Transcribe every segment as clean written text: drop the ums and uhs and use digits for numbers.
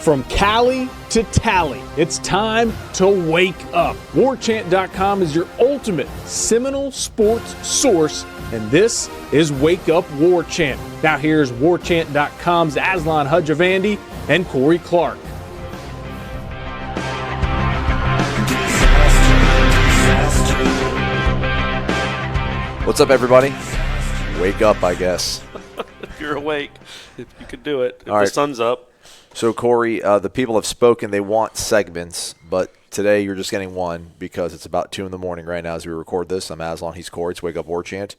From Cali to Tally, it's time to wake up. WarChant.com is your ultimate Seminole sports source, and this is Wake Up War Chant. Now here's WarChant.com's Aslan Hudjavandi and Corey Clark. What's up, everybody? Wake up, I guess. If you're awake, if you can do it. If All right. The sun's up. So, Corey, the people have spoken. They want segments, but today you're just getting one because it's about 2 in the morning right now as we record this. I'm Aslan. He's Corey. It's Wake Up War Chant.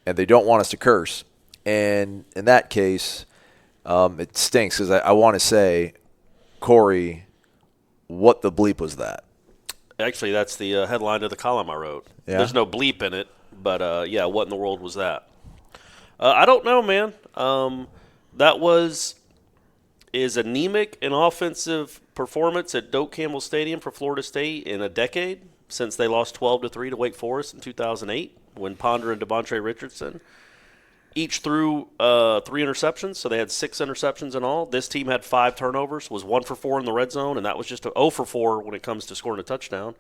And they don't want us to curse. And in that case, it stinks because I want to say, Corey, what the bleep was that? Actually, that's the headline of the column I wrote. Yeah? There's no bleep in it, but yeah, what in the world was that? I don't know, man. That is anemic in offensive performance at Doak Campbell Stadium for Florida State in a decade since they lost 12-3 to Wake Forest in 2008 when Ponder and Devontre Richardson each threw 3 interceptions, so they had 6 interceptions in all. This team had 5 turnovers, was 1 for 4 in the red zone, and that was just 0 for 4 when it comes to scoring a touchdown.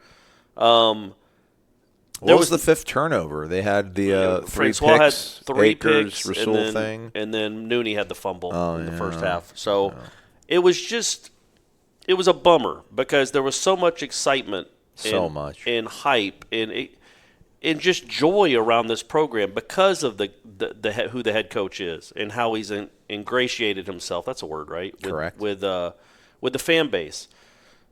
What was the 5th turnover? They had the 3 picks, had 3 Akers, picks, Rasul thing. And then Nooney had the fumble in the first half. So it was a bummer because there was so much excitement and hype and just joy around this program because of who the head coach is and how he's ingratiated himself. That's a word, right? Correct. With the fan base.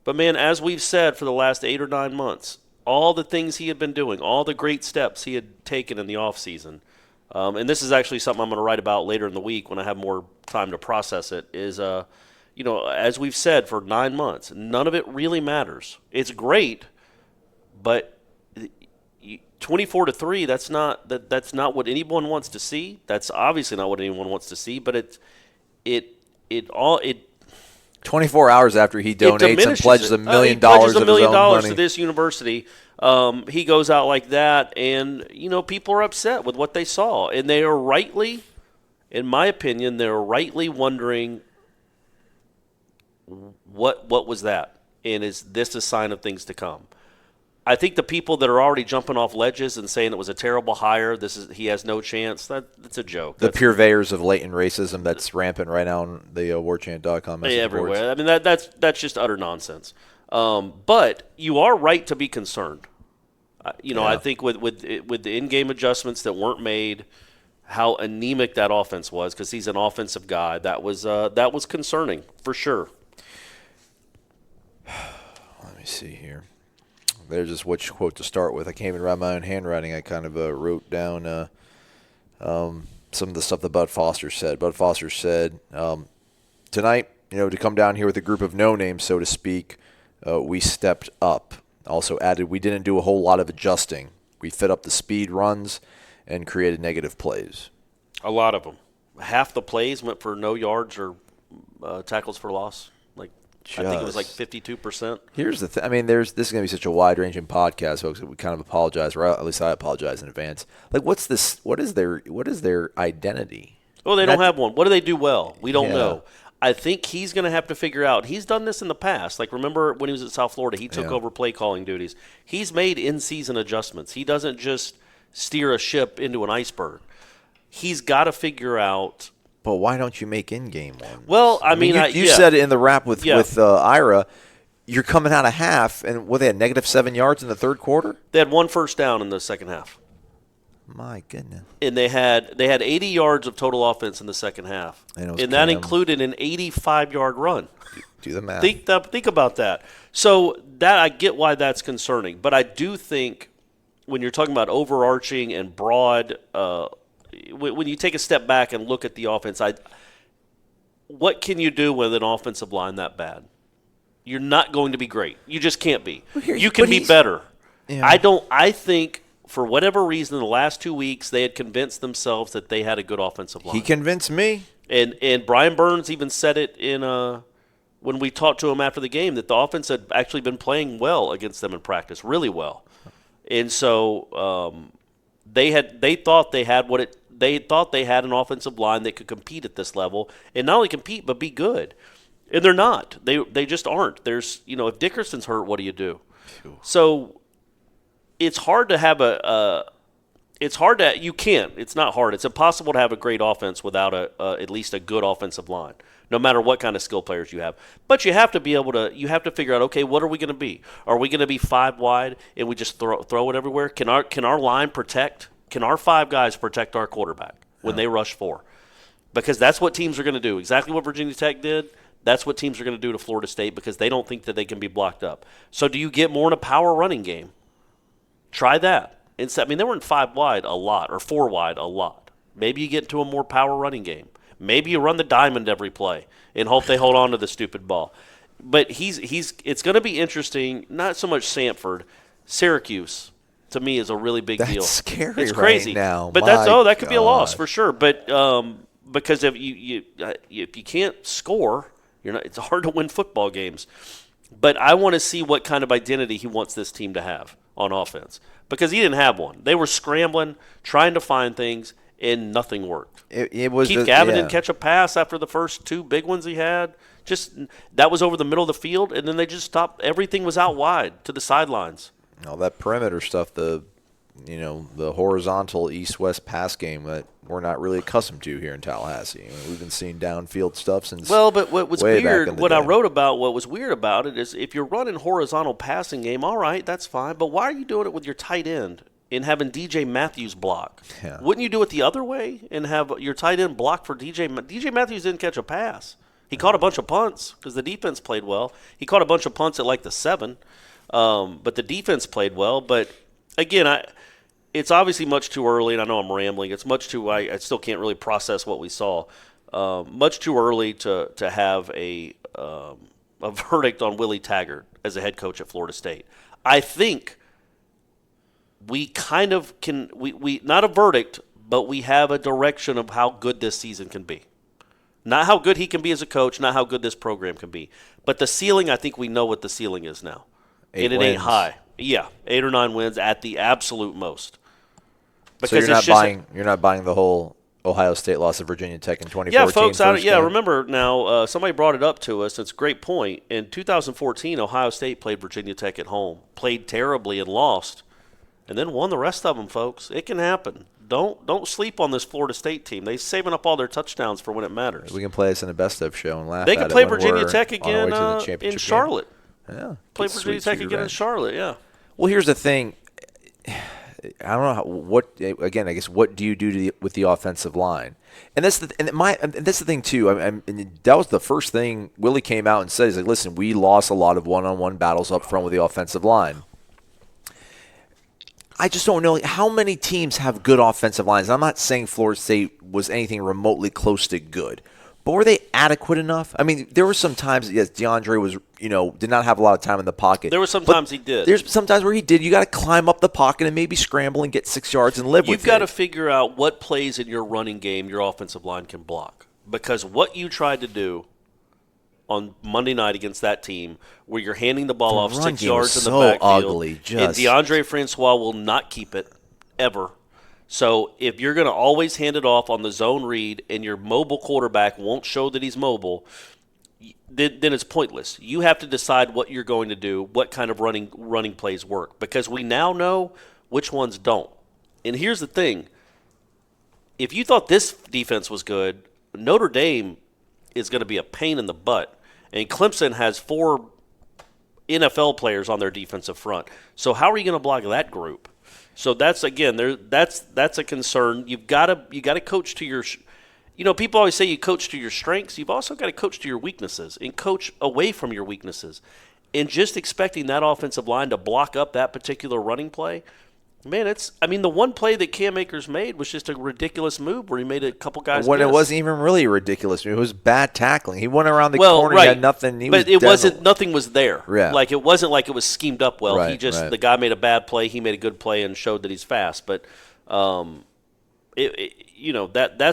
But, man, as we've said for the last 8 or 9 months, all the things he had been doing, all the great steps he had taken in the offseason, and this is actually something I'm going to write about later in the week when I have more time to process it, is, as we've said for 9 months, none of it really matters. It's great, but 24-3, that's not what anyone wants to see. That's obviously not what anyone wants to see, but it 24 hours after he donates and pledges $1 million of his own money to this university, he goes out like that, and people are upset with what they saw, and they are rightly, in my opinion, they're rightly wondering what was that, and is this a sign of things to come? I think the people that are already jumping off ledges and saying it was a terrible hire, he has no chance, that's a joke. The purveyors of latent racism that's rampant right now on the warchant.com message everywhere. boards. I mean, that's just utter nonsense. But you are right to be concerned. I think with the in-game adjustments that weren't made, how anemic that offense was, because he's an offensive guy, that was concerning for sure. Let me see here. There's just which quote to start with. I can't even write my own handwriting. I kind of wrote down some of the stuff that Bud Foster said. Bud Foster said, tonight, to come down here with a group of no-names, so to speak, we stepped up. Also added, we didn't do a whole lot of adjusting. We fit up the speed runs and created negative plays. A lot of them. Half the plays went for no yards or tackles for loss. I think it was like 52%. Here's the thing. I mean, this is going to be such a wide-ranging podcast, folks, that we kind of apologize, or at least I apologize in advance. What is their identity? Well, they don't have one. What do they do well? We don't know. I think he's going to have to figure out. He's done this in the past. Like, remember when he was at South Florida, he took over play calling duties. He's made in-season adjustments. He doesn't just steer a ship into an iceberg. He's got to figure out. But why don't you make in-game ones? Well, I mean you said it in the wrap with Ira. You're coming out of half, and they had -7 yards in the third quarter? They had 1 first down in the second half. My goodness. And they had 80 yards of total offense in the second half. And that included an 85-yard run. Do the math. Think about that. So that I get why that's concerning. But I do think when you're talking about overarching and broad when you take a step back and look at the offense, what can you do with an offensive line that bad? You're not going to be great. You just can't be. You can be better. Yeah. I think for whatever reason in the last 2 weeks they had convinced themselves that they had a good offensive line. He convinced me. And Brian Burns even said it in when we talked to him after the game that the offense had actually been playing well against them in practice, really well. And so they thought they had an offensive line that could compete at this level, and not only compete but be good. And they're not. They just aren't. There's, if Dickerson's hurt, what do you do? So it's hard to have you can't. It's not hard. It's impossible to have a great offense without at least a good offensive line, no matter what kind of skill players you have. But you have to be able to, you have to figure out, okay, what are we going to be? Are we going to be 5 wide and we just throw it everywhere? Can our line protect? Can our 5 guys protect our quarterback when they rush 4? Because that's what teams are going to do. Exactly what Virginia Tech did. That's what teams are going to do to Florida State because they don't think that they can be blocked up. So do you get more in a power running game? Try that. They were in 5 wide a lot or 4 wide a lot. Maybe you get into a more power running game. Maybe you run the diamond every play and hope they hold on to the stupid ball. But it's going to be interesting, not so much Samford. Syracuse, to me, is a really big deal. That's scary. It's crazy. Right now. But that could be a loss for sure. But because if you can't score, it's hard to win football games. But I want to see what kind of identity he wants this team to have on offense because he didn't have one. They were scrambling, trying to find things, and nothing worked. Keith Gavin didn't catch a pass after the first 2 big ones he had. Just that was over the middle of the field, and then they just stopped. Everything was out wide to the sidelines. All that perimeter stuff, the horizontal east-west pass game that we're not really accustomed to here in Tallahassee. We've been seeing downfield stuff since but what was way weird, back in the what day. I wrote about, what was weird about it is if you're running horizontal passing game, all right, that's fine. But why are you doing it with your tight end and having DJ Matthews block? Yeah. Wouldn't you do it the other way and have your tight end block for DJ? DJ Matthews didn't catch a pass. He caught a bunch of punts because the defense played well. He caught a bunch of punts at like the 7, but the defense played well. But again, it's obviously much too early, and I know I'm rambling. It's much too. I still can't really process what we saw. Much too early to have a verdict on Willie Taggart as a head coach at Florida State. I think we kind of can. We not a verdict, but we have a direction of how good this season can be. Not how good he can be as a coach, not how good this program can be, but the ceiling. I think we know what the ceiling is now, 8 and it wins. ain't high. Yeah, 8 or 9 wins at the absolute most. Because you're not buying the whole Ohio State loss to Virginia Tech in 2014. Yeah, folks. Game? Remember now. Somebody brought it up to us. It's a great point. In 2014, Ohio State played Virginia Tech at home, played terribly and lost, and then won the rest of them. Folks, it can happen. Don't sleep on this Florida State team. They're saving up all their touchdowns for when it matters. We can play this in a best of show and laugh. They can at play it when Virginia we're Tech on again our way to the championship in game. Charlotte. Yeah, Play get Virginia sweet Tech again in revenge. Charlotte. Yeah. Well, here's the thing. I don't know what do you do with the offensive line? And that's the thing too. That was the first thing Willie came out and said. He's like, "Listen, we lost a lot of one-on-one battles up front with the offensive line." I just don't know how many teams have good offensive lines. I'm not saying Florida State was anything remotely close to good, but were they adequate enough? I mean, there were some times, yes, DeAndre was, did not have a lot of time in the pocket. There were some times he did. There's some times where he did. You got to climb up the pocket and maybe scramble and get 6 yards and live with it. You've got to figure out what plays in your running game your offensive line can block. Because what you tried to do on Monday night against that team, where you're handing the ball off 6 yards in the backfield, ugly, and DeAndre Francois will not keep it ever. So if you're going to always hand it off on the zone read and your mobile quarterback won't show that he's mobile, then it's pointless. You have to decide what you're going to do, what kind of running plays work, because we now know which ones don't. And here's the thing. If you thought this defense was good, Notre Dame is going to be a pain in the butt. And Clemson has 4 NFL players on their defensive front. So how are you going to block that group? So that's a concern. You've got to coach to your people always say you coach to your strengths. You've also got to coach to your weaknesses and coach away from your weaknesses. And just expecting that offensive line to block up that particular running play, man, the one play that Cam Akers made was just a ridiculous move where he made a couple guys miss. It wasn't even really a ridiculous move. It was bad tackling. He went around the corner. Right. He had nothing. Nothing was there. Yeah. Like it wasn't like it was schemed up well. Right, The guy made a bad play. He made a good play and showed that he's fast. But, that's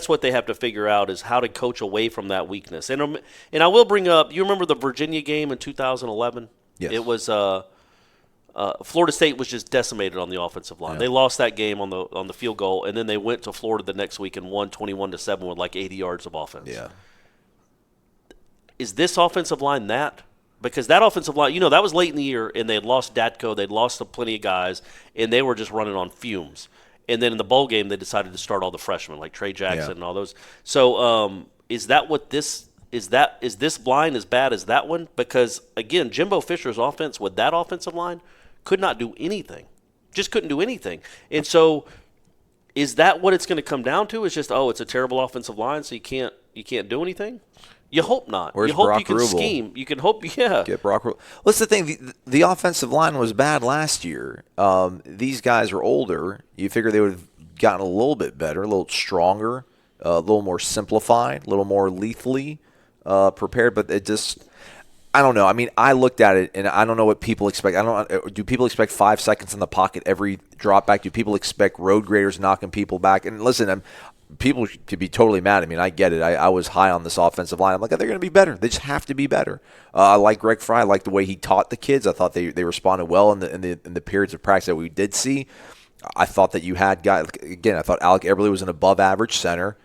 what they have to figure out is how to coach away from that weakness. And I will bring up, you remember the Virginia game in 2011? Yes. It was Florida State was just decimated on the offensive line. Yeah. They lost that game on the field goal, and then they went to Florida the next week and won 21-7 with like 80 yards of offense. Yeah. is this offensive line that? Because that offensive line, that was late in the year, and they had lost Datko, they'd lost plenty of guys, and they were just running on fumes. And then in the bowl game, they decided to start all the freshmen, like Trey Jackson and all those. So is that what this is? Is this line as bad as that one? Because, again, Jimbo Fisher's offense with that offensive line could not do anything. Just couldn't do anything. And so is that what it's going to come down to? Is just, it's a terrible offensive line, so you can't do anything? You hope not. Where's you hope Brock you can Rubel? Scheme. You can hope, yeah. Get Brock Rubel. What's the thing? The offensive line was bad last year. These guys are older. You figure they would have gotten a little bit better, a little stronger, a little more simplified, a little more lethally prepared. But it just, I don't know. I mean, I looked at it, and I don't know what people expect. Do people expect 5 seconds in the pocket every drop back? Do people expect road graders knocking people back? And listen, people could be totally mad at me, and I get it. I was high on this offensive line. I'm like, they're going to be better. They just have to be better. I like Greg Fry. I like the way he taught the kids. I thought they responded well in the periods of practice that we did see. I thought that you had guys. Again, I thought Alec Eberle was an above-average center.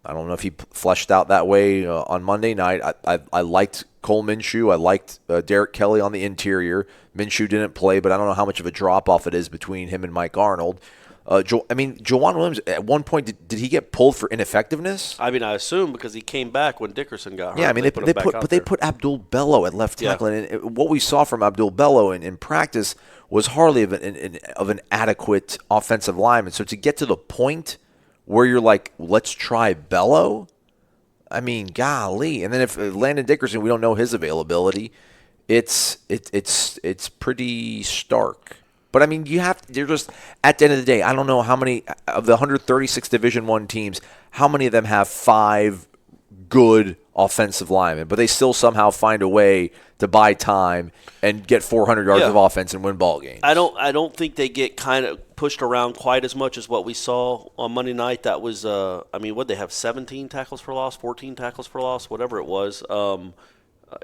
I don't know if he fleshed out that way on Monday night. I liked Cole Minshew. I liked Derek Kelly on the interior. Minshew didn't play, but I don't know how much of a drop-off it is between him and Mike Arnold. Jawan Williams, at one point, did he get pulled for ineffectiveness? I mean, I assume because he came back when Dickerson got hurt. Yeah, I mean, they put Abdul Bello at left tackle, and what we saw from Abdul Bello in practice was hardly of an adequate offensive lineman. So to get to the point where you're like, let's try Bello, I mean, golly. And then if Landon Dickerson, we don't know his availability, it's pretty stark. But, I mean, you're just, at the end of the day, I don't know how many, of the 136 Division I teams, how many of them have 5 good offensive linemen, but they still somehow find a way to buy time and get 400 yards of offense and win ball games. I don't think they get kind of pushed around quite as much as what we saw on Monday night. That was, what they have, 17 tackles for loss, 14 tackles for loss, whatever it was.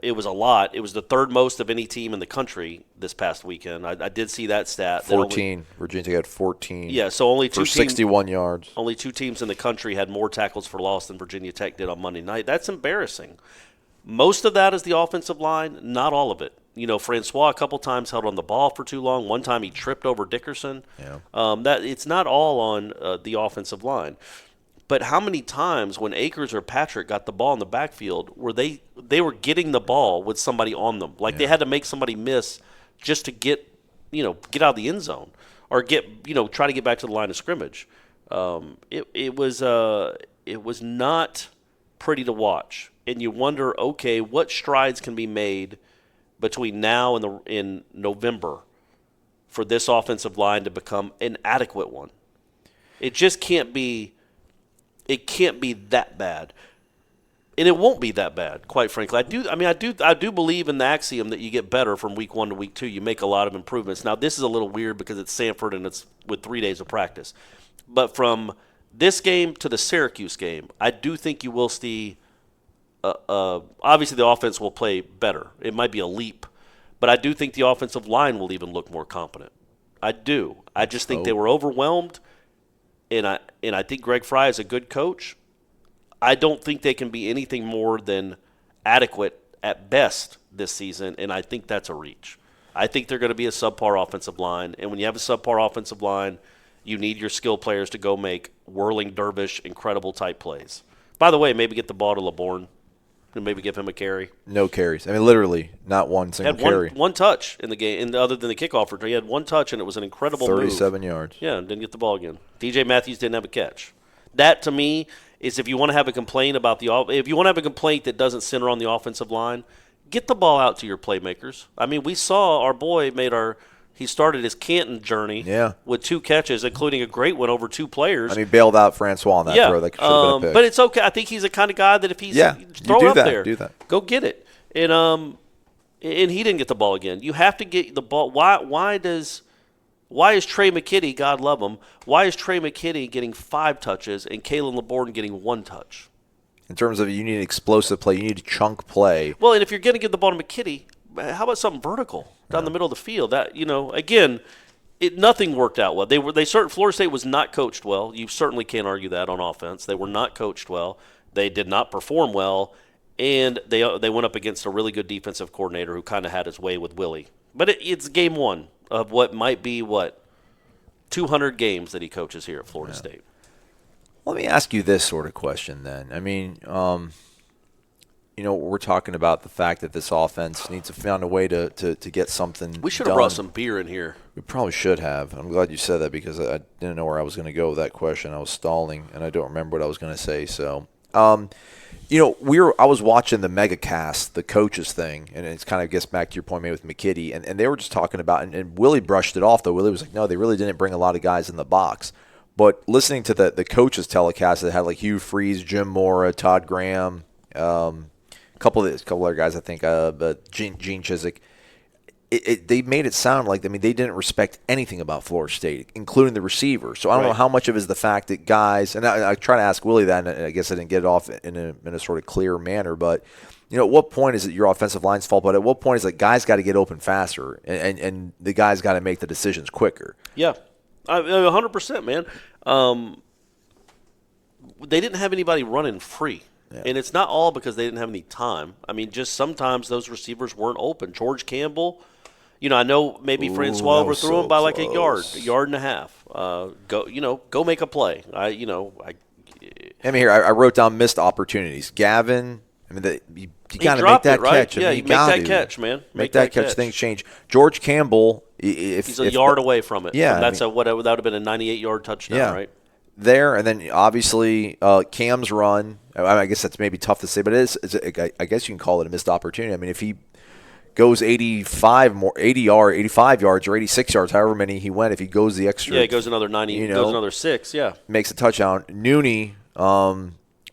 It was a lot. It was the third most of any team in the country this past weekend. I did see that stat. 14. Virginia Tech had 14. Yeah, so only two for 61 yards. Only 2 teams in the country had more tackles for loss than Virginia Tech did on Monday night. That's embarrassing. Most of that is the offensive line, not all of it. Francois a couple times held on the ball for too long. One time he tripped over Dickerson. Yeah. That it's not all on the offensive line. But how many times when Akers or Patrick got the ball in the backfield were they were getting the ball with somebody on them? Like they had to make somebody miss just to get out of the end zone or try to get back to the line of scrimmage. It was not pretty to watch. And you wonder, okay, what strides can be made between now and in November for this offensive line to become an adequate one? It just can't be. It can't be that bad, and it won't be that bad. Quite frankly, I do believe in the axiom that you get better from week 1 to week 2. You make a lot of improvements. Now, this is a little weird because it's Sanford and it's with 3 days of practice, but from this game to the Syracuse game, I do think you will see. Obviously, the offense will play better. It might be a leap, but I do think the offensive line will even look more competent. I do. I just think they were overwhelmed. And I think Greg Fry is a good coach. I don't think they can be anything more than adequate at best this season, and I think that's a reach. I think they're going to be a subpar offensive line, and when you have a subpar offensive line, you need your skill players to go make whirling dervish, incredible type plays. By the way, maybe get the ball to LeBourne and maybe give him a carry. No carries. I mean, literally, not one single carry. One touch in the game, and other than the kickoff return, he had one touch, and it was an incredible 37 move. yards. Yeah, and didn't get the ball again. DJ Matthews didn't have a catch. That, to me, is if you want to have a complaint that doesn't center on the offensive line, get the ball out to your playmakers. I mean, we saw our boy he started his Canton journey with 2 catches, including a great one over 2 players. I mean, bailed out Francois on that throw. That should have been a pick. But it's okay. I think he's the kind of guy that if he's throw it up there, do that. Go get it. And he didn't get the ball again. You have to get the ball. Why is Trey McKitty, God love him, why is Trey McKitty getting 5 touches and Kalen LeBourne getting 1 touch? In terms of you need explosive play, you need chunk play. Well, and if you're going to give the ball to McKitty, how about something vertical down the middle of the field? That again, nothing worked out well. Florida State was not coached well. You certainly can't argue that on offense. They were not coached well. They did not perform well, and they went up against a really good defensive coordinator who kind of had his way with Willie. But it's game one of what might be 200 games that he coaches here at Florida State. Let me ask you this sort of question then. I mean, we're talking about the fact that this offense needs to find a way to get something. We should have brought some beer in here. We probably should have. I'm glad you said that because I didn't know where I was going to go with that question. I was stalling, and I don't remember what I was going to say. So, I was watching the MegaCast, the coaches thing, and it kind of gets back to your point made with McKitty, and they were just talking about, and Willie brushed it off, though. Willie was like, no, they really didn't bring a lot of guys in the box. But listening to the coaches telecast that had like Hugh Freeze, Jim Mora, Todd Graham, a couple other guys, I think, but Gene Chiswick, they made it sound like, they didn't respect anything about Florida State, including the receiver. So I don't know how much of it is the fact that guys, and I try to ask Willie that, and I guess I didn't get it off in a sort of clear manner, but at what point is it your offensive line's fault? But at what point is it guys got to get open faster, and the guys got to make the decisions quicker? Yeah, 100%, man. They didn't have anybody running free. Yeah. And it's not all because they didn't have any time. Just sometimes those receivers weren't open. George Campbell, I know maybe Francois overthrew him by like a yard and a half. Go make a play. Here, I wrote down missed opportunities. Gavin, you got to make that catch. Yeah, you make that catch, man. Make that catch. Things change. George Campbell, he's a yard away from it. Yeah, that would have been a 98-yard touchdown, right? There, and then obviously Cam's run. I guess that's maybe tough to say, but I guess you can call it a missed opportunity. If he goes 85 yards or 86 yards, however many he went, if he goes the extra, he goes another 90, goes another 6, makes a touchdown. Nooney,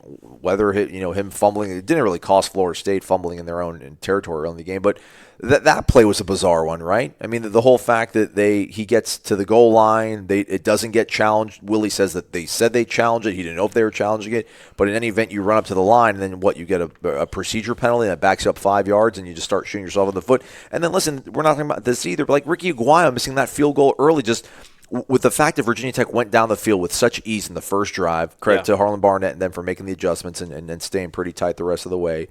whether him fumbling, it didn't really cost Florida State fumbling in their own territory on the game, but that play was a bizarre one, right? The whole fact that he gets to the goal line, it doesn't get challenged. Willie says that they said they challenged it. He didn't know if they were challenging it, but in any event, you run up to the line, and then you get a procedure penalty that backs you up 5 yards, and you just start shooting yourself in the foot. And then listen, we're not talking about this either, but like Ricky Aguayo missing that field goal early, just with the fact that Virginia Tech went down the field with such ease in the first drive, credit to Harlan Barnett and them for making the adjustments and staying pretty tight the rest of the way.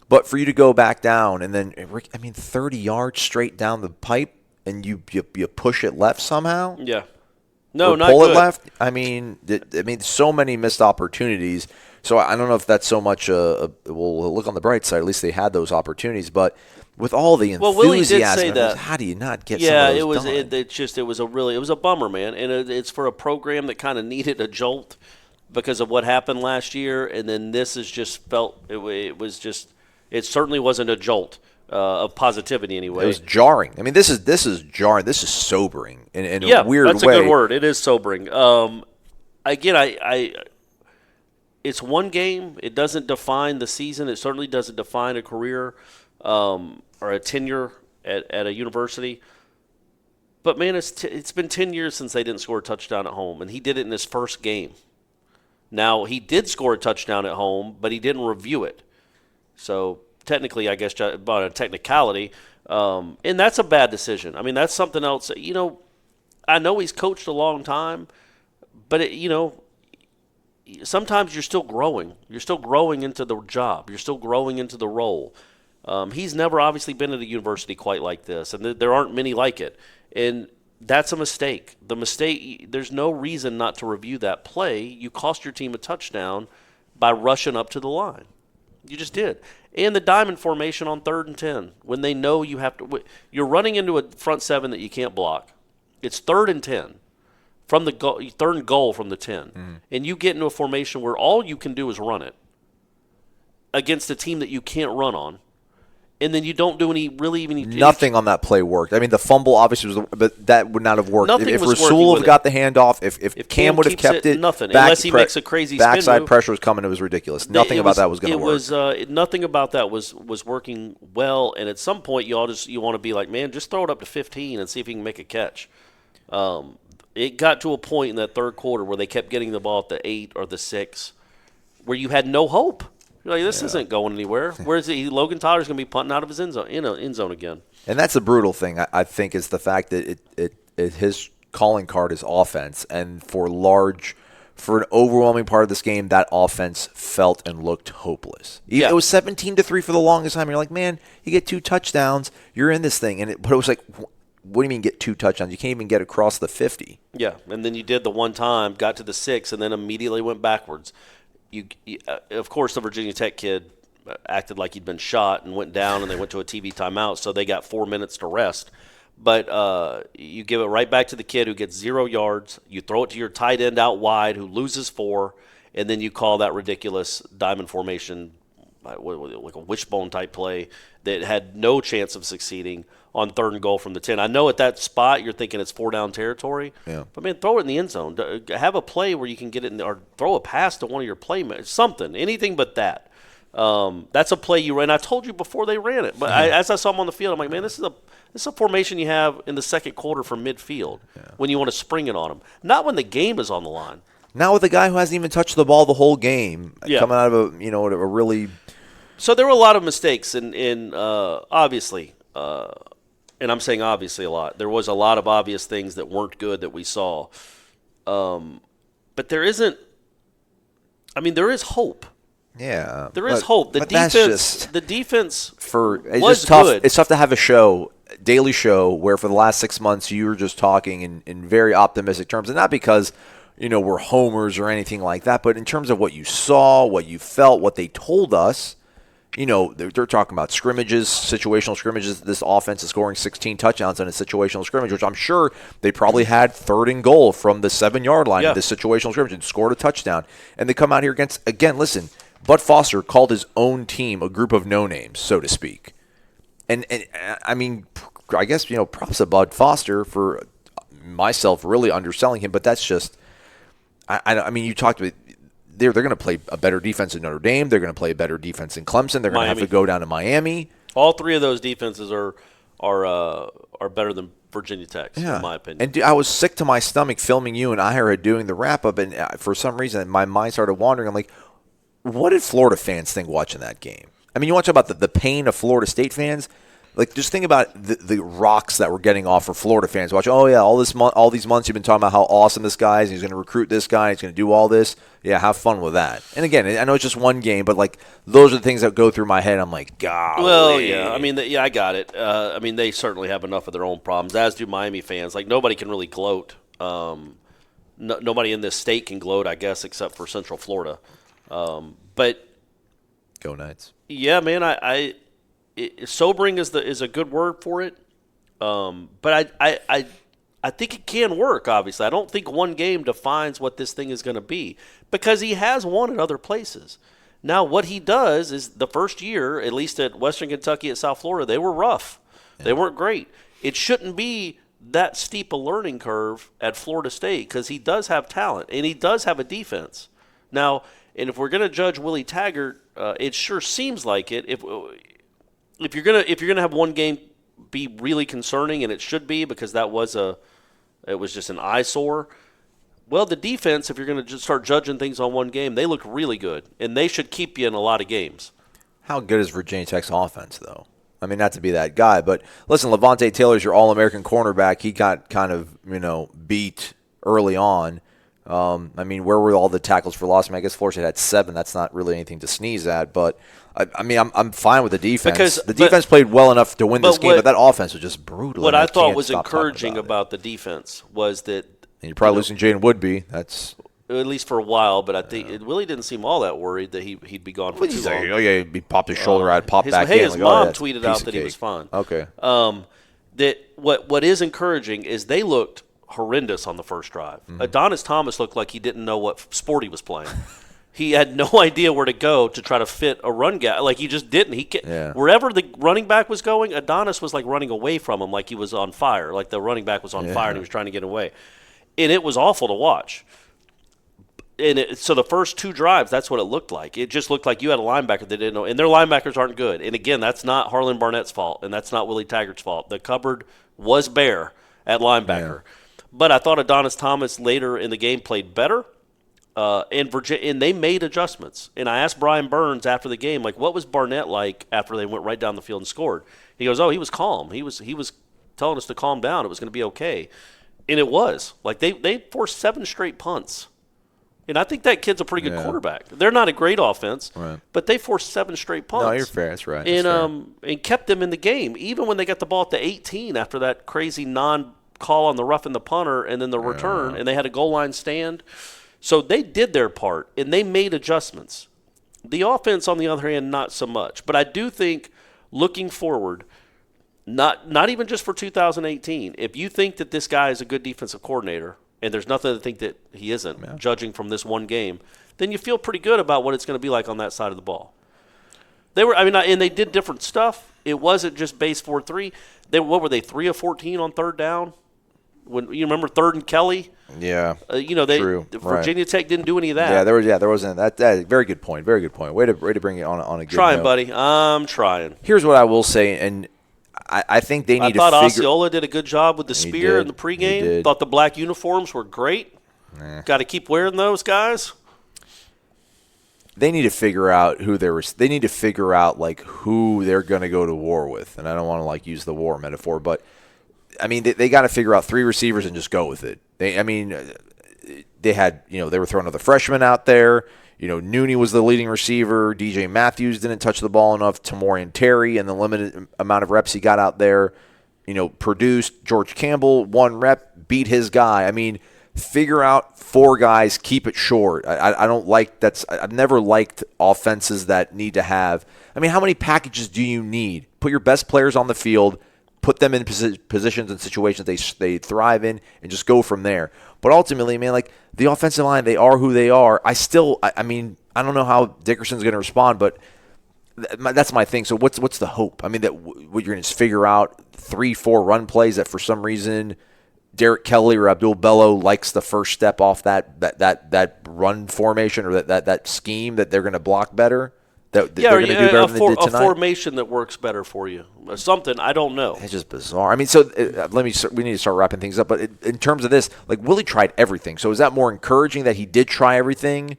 But for you to go back down and then, 30 yards straight down the pipe and you push it left somehow? Yeah. No, or not pull good. It left? So many missed opportunities. So I don't know if that's so much we'll look on the bright side. At least they had those opportunities. But with all the enthusiasm, Willie did say that. How do you not get some of those done? It was a bummer, man. And it's for a program that kind of needed a jolt because of what happened last year. And then this is just felt it certainly wasn't a jolt of positivity anyway. It was jarring. This is jarring. This is sobering in a weird way. That's a good word. It is sobering. Again, it's one game. It doesn't define the season. It certainly doesn't define a career or a tenure at a university. But, man, it's been 10 years since they didn't score a touchdown at home, and he did it in his first game. Now, he did score a touchdown at home, but he didn't review it. So, technically, I guess, about a technicality, and that's a bad decision. That's something else. I know he's coached a long time, but, sometimes you're still growing. You're still growing into the job. You're still growing into the role. He's never obviously been at a university quite like this, and there aren't many like it. And that's a mistake. There's no reason not to review that play. You cost your team a touchdown by rushing up to the line. You just did. And the diamond formation on 3rd and 10, when they know you have to – you're running into a front seven that you can't block. It's 3rd and 10 from the goal, 3rd and goal from the 10. Mm-hmm. And you get into a formation where all you can do is run it against a team that you can't run on. And then you don't do nothing on that play worked. The fumble obviously was, but that would not have worked. If Rasul would have got the handoff, if Cam would have kept it, nothing. Unless he makes a crazy spin backside move. Pressure was coming. It was ridiculous. Nothing about that was going to work. Nothing about that was working well. And at some point, you want to be like, man, just throw it up to 15 and see if he can make a catch. It got to a point in that third quarter where they kept getting the ball at the 8 or the 6, where you had no hope. You're like, this isn't going anywhere. Whereas Logan Tyler's going to be punting out of his end zone again. And that's the brutal thing, I think, is the fact that his calling card is offense. And for large for an overwhelming part of this game, that offense felt and looked hopeless. Yeah. It was 17-3 for the longest time. You're like, man, you get 2 touchdowns, you're in this thing. But it was like, what do you mean get 2 touchdowns? You can't even get across the 50. Yeah, and then you did the one time, got to the 6, and then immediately went backwards. Of course, the Virginia Tech kid acted like he'd been shot and went down, and they went to a TV timeout, so they got 4 minutes to rest. But you give it right back to the kid who gets 0 yards. You throw it to your tight end out wide who loses 4, and then you call that ridiculous diamond formation, like a wishbone type play that had no chance of succeeding on 3rd and goal from the 10. I know at that spot you're thinking it's 4-down territory, but man, throw it in the end zone. Have a play where you can get it or throw a pass to one of your playmates, something, anything but that. That's a play you ran. I told you before they ran it, but as I saw him on the field, I'm like, man, this is a formation you have in the second quarter from midfield when you want to spring it on them, not when the game is on the line. Now with a guy who hasn't even touched the ball the whole game, coming out of a really. So there were a lot of mistakes, and obviously, and I'm saying obviously a lot. There was a lot of obvious things that weren't good that we saw, but there isn't. I mean, there is hope. Yeah, there is hope. The defense was tough. good. It's tough to have a daily show, where for the last 6 months you were just talking in very optimistic terms, and not because we're homers or anything like that, but in terms of what you saw, what you felt, what they told us. They're talking about scrimmages, situational scrimmages. This offense is scoring 16 touchdowns in a situational scrimmage, which I'm sure they probably had 3rd and goal from the 7-yard line in this situational scrimmage and scored a touchdown. And they come out here again, listen, Bud Foster called his own team a group of no-names, so to speak. And I mean, I guess, props to Bud Foster for myself really underselling him, but that's just, I mean, you talked about, they're going to play a better defense in Notre Dame. They're going to play a better defense in Clemson. They're going to have to go down to Miami. All 3 of those defenses are better than Virginia Tech's, in my opinion. And I was sick to my stomach filming you and Ira doing the wrap-up, and for some reason my mind started wandering. I'm like, what did Florida fans think watching that game? I mean, you want to talk about the pain of Florida State fans? Like, just think about the rocks that we're getting off for Florida fans. Watch, all these months you've been talking about how awesome this guy is. He's going to recruit this guy. He's going to do all this. Yeah, have fun with that. And again, I know it's just one game, but like those are the things that go through my head. I'm like, golly. Well, yeah. I mean, I got it. I mean, they certainly have enough of their own problems, as do Miami fans. Like, nobody can really gloat. Nobody in this state can gloat, I guess, except for Central Florida. But go Knights. Yeah, man. Sobering is a good word for it, but I think it can work. Obviously, I don't think one game defines what this thing is going to be because he has won at other places. Now, what he does is the first year, at least at Western Kentucky, at South Florida, they were rough. Yeah. They weren't great. It shouldn't be that steep a learning curve at Florida State because he does have talent and he does have a defense. Now, and if we're going to judge Willie Taggart, it sure seems like it. If you're gonna have one game be really concerning, and it should be because it was just an eyesore. Well, the defense, if you're gonna just start judging things on one game, they look really good, and they should keep you in a lot of games. How good is Virginia Tech's offense, though? I mean, not to be that guy, but listen, Levante Taylor's your All-American cornerback. He got kind of beat early on. I mean, where were all the tackles for loss? I mean, I guess Florida State had 7. That's not really anything to sneeze at, but I mean, I'm fine with the defense. Because the defense played well enough to win this game, but that offense was just brutal. What I thought was encouraging about the defense was that and you're probably losing Jaden Woodby. That's at least for a while, but I think Willie didn't seem all that worried that he'd be gone for too long. Oh yeah, he popped his shoulder out, popped back in. His mom tweeted out that he was fine. Okay. That what is encouraging is they looked horrendous on the first drive. Mm-hmm. Adonis Thomas looked like he didn't know what sport he was playing. He had no idea where to go to try to fit a run gap. Like, he just didn't. Wherever the running back was going, Adonis was like running away from him like he was on fire. Like the running back was on fire and he was trying to get away. And it was awful to watch. And so the first 2 drives, that's what it looked like. It just looked like you had a linebacker that didn't know. And their linebackers aren't good. And, again, that's not Harlan Barnett's fault, and that's not Willie Taggart's fault. The cupboard was bare at linebacker. Yeah. But I thought Adonis Thomas later in the game played better. And they made adjustments. And I asked Brian Burns after the game, like, what was Barnett like after they went right down the field and scored? He goes, he was calm. He was telling us to calm down. It was going to be okay. And it was. Like, they forced 7 straight punts And I think that kid's a pretty good quarterback. They're not a great offense, Right. but they forced 7 straight punts. No, you're fair. That's right. And kept them in the game, even when they got the ball at the 18 after that crazy non-call on the roughing the punter and then the return, and they had a goal line stand. So they did their part, and they made adjustments. The offense, on the other hand, not so much. But I do think, looking forward, not even just for 2018, if you think that this guy is a good defensive coordinator, and there's nothing to think that he isn't, judging from this one game, then you feel pretty good about what it's going to be like on that side of the ball. And they did different stuff. It wasn't just base 4-3. What were they, 3 of 14 on third down? When you remember 3rd and Kelly? Yeah. True. Virginia Tech didn't do any of that. There wasn't that. Very good point. Very good point. Way to bring it on a good Trying, note. buddy. I'm trying. Here's what I will say, and I think they need to figure. I thought Osceola did a good job with the spear in the pregame. Thought the black uniforms were great. Got to keep wearing those, guys. They need to figure out they need to figure out like who they're going to go to war with, and I don't want to like use the war metaphor, but I mean they got to figure out 3 receivers and just go with it. They had they were throwing other freshmen out there. Nooney was the leading receiver. DJ Matthews didn't touch the ball enough. Tamorian Terry, and the limited amount of reps he got out there, produced. George Campbell, 1 rep, beat his guy. I mean, figure out 4 guys, keep it short. I don't like I've never liked offenses that need to have. I mean, how many packages do you need? Put your best players on the field, put them in positions and situations they thrive in, and just go from there. But ultimately, man, like the offensive line, they are who they are. I don't know how Dickerson's going to respond, but that's my thing. So what's the hope? I mean, that you're going to figure out 3-4 run plays that for some reason Derek Kelly or Abdul Bello likes the first step off that run formation or that scheme that they're going to block better. They're going to do better than they did tonight. A formation that works better for you. Something, I don't know. It's just bizarre. I mean, so we need to start wrapping things up. But in terms of this, like Willie tried everything. So is that more encouraging that he did try everything,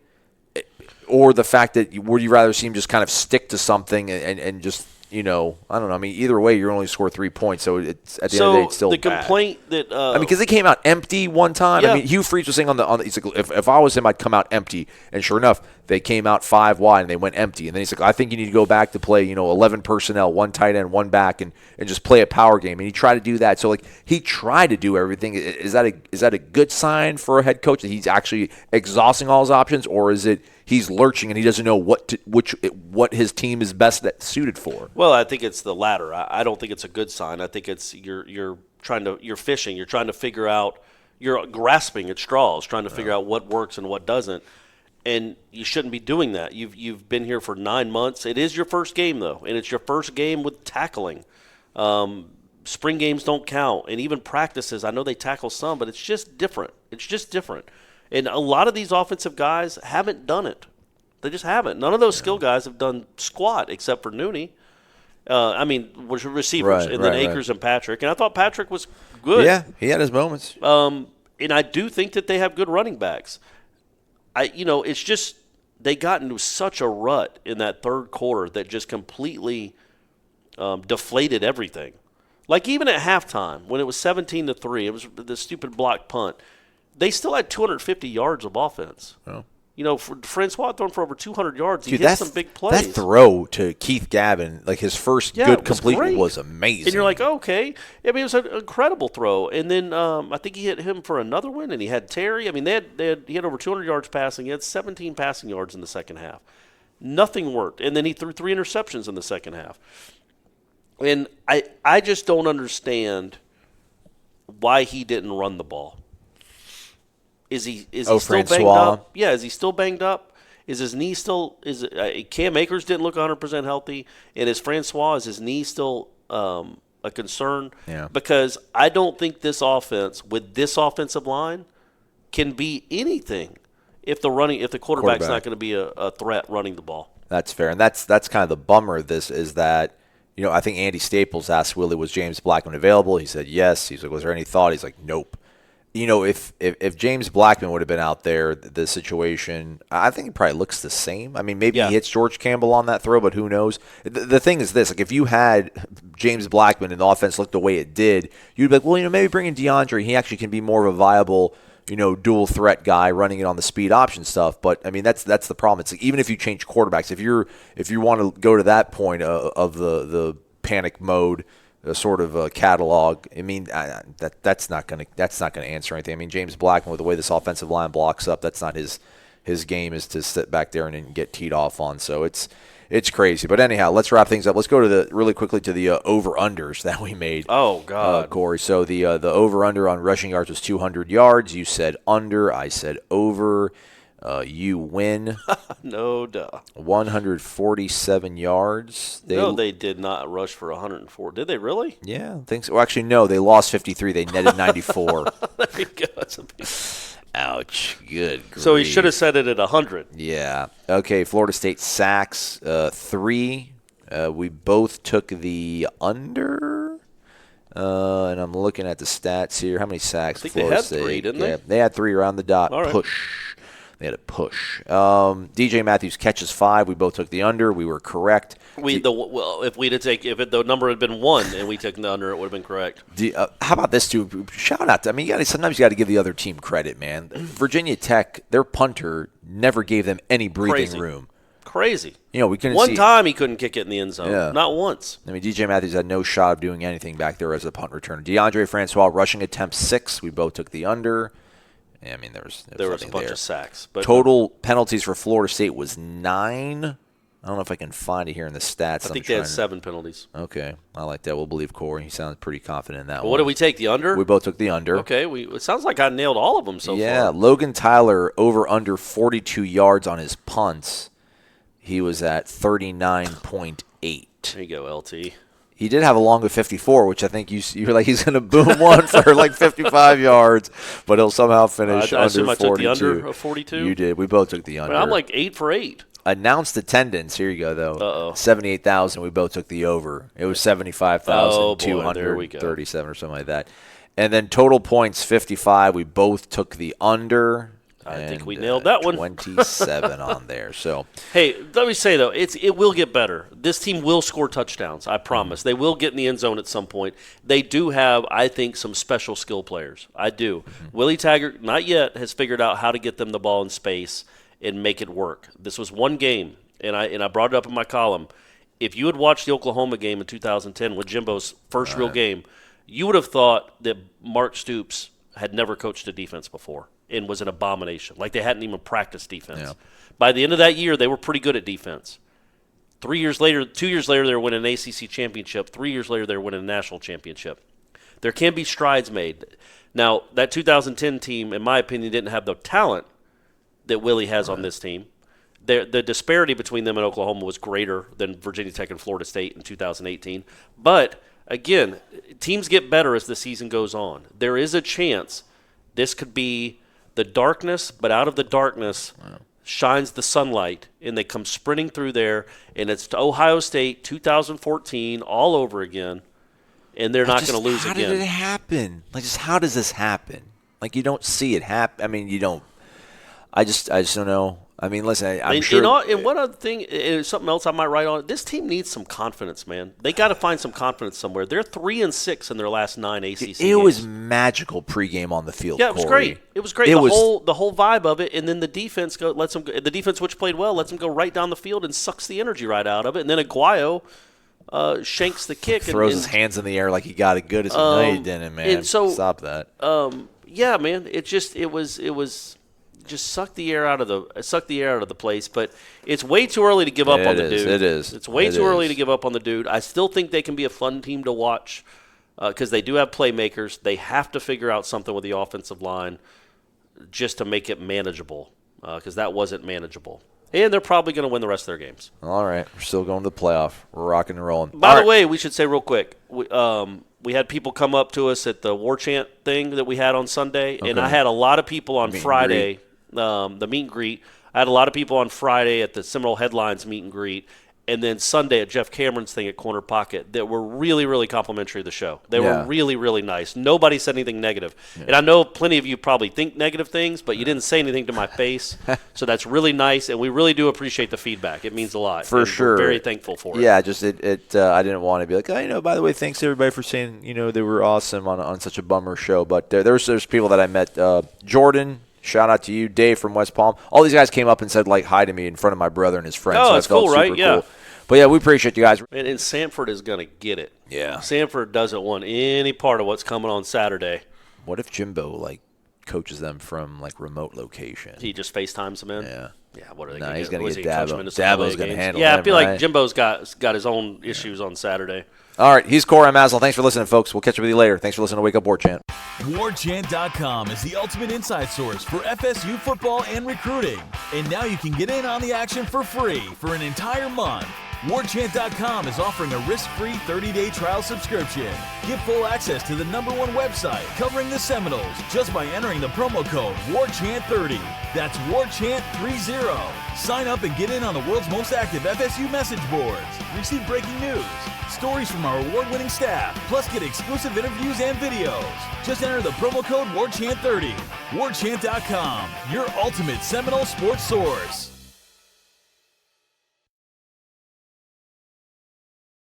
or the fact that would you rather see him just kind of stick to something and just I don't know. I mean, either way, you're only score 3 points. So it's at the end of the day, it's still the bad. complaint that because they came out empty one time. Yeah. I mean, Hugh Freeze was saying on the he's like, if I was him, I'd come out empty. And sure enough, they came out 5 wide and they went empty. And then he's like, I think you need to go back to play 11 personnel, 1 tight end, 1 back, and just play a power game. And he tried to do that. So like he tried to do everything. Is that a good sign for a head coach that he's actually exhausting all his options, or is it he's lurching and he doesn't know what his team is best suited for? Well, I think it's the latter. I don't think it's a good sign. I think it's you're fishing. You're trying to figure out. You're grasping at straws, trying to figure out what works and what doesn't. And you shouldn't be doing that. You've been here for 9 months. It is your first game though, and it's your first game with tackling. Spring games don't count, and even practices. I know they tackle some, but it's just different. And a lot of these offensive guys haven't done it. They just haven't. None of those skill guys have done squat except for Nooney. Was receivers, and then Akers and Patrick. And I thought Patrick was good. Yeah, he had his moments. And I do think that they have good running backs. It's just they got into such a rut in that third quarter that just completely deflated everything. Like even at halftime when it was 17-3, it was the stupid blocked punt. They still had 250 yards of offense. Oh. Francois throwing for over 200 yards. He hit some big plays. That throw to Keith Gavin, like his first good completion, was amazing. And you're like, okay. I mean, it was an incredible throw. And then I think he hit him for another one, and he had Terry. I mean, he had over 200 yards passing. He had 17 passing yards in the second half. Nothing worked. And then he threw 3 interceptions in the second half. And I just don't understand why he didn't run the ball. Is he still Francois. banged up? Yeah, is he still banged up? Is his knee still Cam Akers didn't look 100% healthy, and is his knee still a concern? Yeah. Because I don't think this offense with this offensive line can be anything if the quarterback's not going to be a threat running the ball. That's fair, and that's kind of the bummer of this is that I think Andy Staples asked Willie, was James Blackman available? He said yes. He's like, was there any thought? He's like, nope. If James Blackman would have been out there, the situation, I think it probably looks the same. I mean, maybe he hits George Campbell on that throw, but who knows? The thing is this, like if you had James Blackman and the offense looked the way it did, you'd be like, well, maybe bring in DeAndre. He actually can be more of a viable, dual threat guy running it on the speed option stuff. But I mean, that's the problem. It's like, even if you change quarterbacks, if you want to go to that point of the panic mode, sort of catalog. I mean, that's not going to answer anything. I mean, James Blackman, with the way this offensive line blocks up, that's not his game, is to sit back there and get teed off on. So it's crazy. But anyhow, let's wrap things up. Let's go to really quickly to the over-unders that we made. Oh, God. Corey. So the over-under on rushing yards was 200 yards. You said under. I said over. You win. No duh. 147 yards. They did not rush for 104. Did they really? Yeah, I think so. Well, actually, no. They lost 53. They netted 94. There you go. That's a big... Ouch. Good grief. So he should have said it at 100. Yeah. Okay, Florida State sacks, 3. We both took the under. And I'm looking at the stats here. How many sacks? I think Florida they had State? 3, didn't they? they? They had 3 around the dot. All right. Push. They had a push. DJ Matthews catches 5. We both took the under. We were correct. If the number had been 1 and we took the under, it would have been correct. How about this, too? Shout out. I mean, sometimes you got to give the other team credit, man. Virginia Tech, their punter never gave them any breathing room. Crazy. We couldn't One see. time he couldn't kick it in the end zone. Yeah. Not once. I mean, DJ Matthews had no shot of doing anything back there as a punt returner. DeAndre Francois rushing attempts 6. We both took the under. I mean, there was a bunch of sacks. But total penalties for Florida State was 9. I don't know if I can find it here in the stats. I think they had 7 penalties. Okay, I like that. We'll believe Corey. He sounds pretty confident in that one. What did we take, the under? We both took the under. Okay, it sounds like I nailed all of them so far. Yeah, Logan Tyler over under 42 yards on his punts. He was at 39.8. There you go, LT. He did have a long of 54, which I think you're like he's going to boom one for like 55 yards, but he'll somehow finish I under assume 42. I took the under of 42? You did. We both took the under. I'm like 8 for 8. Announced attendance. Here you go, though. Uh-oh. 78,000. We both took the over. It was 75,237 or something like that. And then total points, 55. We both took the under. I think we nailed that one. 27 on there. So, hey, let me say though, it will get better. This team will score touchdowns. I promise. They will get in the end zone at some point. They do have, I think, some special skill players. I do. Willie Taggart, not yet, has figured out how to get them the ball in space and make it work. This was one game, and I brought it up in my column. If you had watched the Oklahoma game in 2010 with Jimbo's first real game, you would have thought that Mark Stoops had never coached a defense before and was an abomination. Like they hadn't even practiced defense. Yeah. By the end of that year, they were pretty good at defense. 2 years later, they were winning an ACC championship. 3 years later, they were winning a national championship. There can be strides made. Now, that 2010 team, in my opinion, didn't have the talent that Willie has on this team. The disparity between them and Oklahoma was greater than Virginia Tech and Florida State in 2018. But, again, teams get better as the season goes on. There is a chance this could be the darkness, but out of the darkness shines the sunlight, and they come sprinting through there, and it's to Ohio State 2014 all over again, and they're not going to lose again. How did it happen? Like, just how does this happen? Like, you don't see it happen. I mean, you don't. I just don't know. I mean, listen, I'm sure. And one other thing, something else I might write on. This team needs some confidence, man. They got to find some confidence somewhere. They're 3-6 in their last 9 ACC games. It was magical pregame on the field. Yeah, it was great. It was great. The whole vibe of it, and then the defense lets them. The defense, which played well, lets them go right down the field and sucks the energy right out of it. And then Aguayo shanks the kick, throws his hands in the air like he got it good as no, he didn't, man. And so, stop that. Yeah, man. It was. Just suck the air out of the place, but it's way too early to give up on the dude. It is. It's way too early to give up on the dude. I still think they can be a fun team to watch because they do have playmakers. They have to figure out something with the offensive line just to make it manageable because that wasn't manageable. And they're probably going to win the rest of their games. All right, we're still going to the playoff. We're rocking and rolling. By the way, we should say real quick. We had people come up to us at the War Chant thing that we had on Sunday, and I had a lot of people on Friday. The meet and greet. I had a lot of people on Friday at the Seminole Headlines meet and greet, and then Sunday at Jeff Cameron's thing at Corner Pocket that were really, really complimentary of the show. They were really, really nice. Nobody said anything negative. And I know plenty of you probably think negative things, but you didn't say anything to my face. So that's really nice, and we really do appreciate the feedback. It means a lot. For sure. We're very thankful for it. Yeah, just I didn't want to be like, by the way, thanks everybody for saying, they were awesome on such a bummer show. But there's people that I met, Jordan, shout out to you, Dave from West Palm. All these guys came up and said like hi to me in front of my brother and his friends. Oh, so that's cool, right? Yeah. Cool. But yeah, we appreciate you guys. And Sanford is going to get it. Yeah. Sanford doesn't want any part of what's coming on Saturday. What if Jimbo coaches them from remote location? He just FaceTimes them in. Yeah. Yeah. What are they? Nah, he's going to get Dabo. Dabo's going to handle. Yeah, him, I feel right? like Jimbo's got his own issues on Saturday. All right, he's Corey Maslow. Thanks for listening, folks. We'll catch up with you later. Thanks for listening to Wake Up War Chant. WarChant.com is the ultimate inside source for FSU football and recruiting. And now you can get in on the action for free for an entire month. WarChant.com is offering a risk-free 30-day trial subscription. Get full access to the #1 website covering the Seminoles just by entering the promo code WarChant30. That's WarChant30. Sign up and get in on the world's most active FSU message boards. Receive breaking news, stories from our award-winning staff, plus get exclusive interviews and videos. Just enter the promo code WarChant30. WarChant.com, your ultimate Seminole sports source.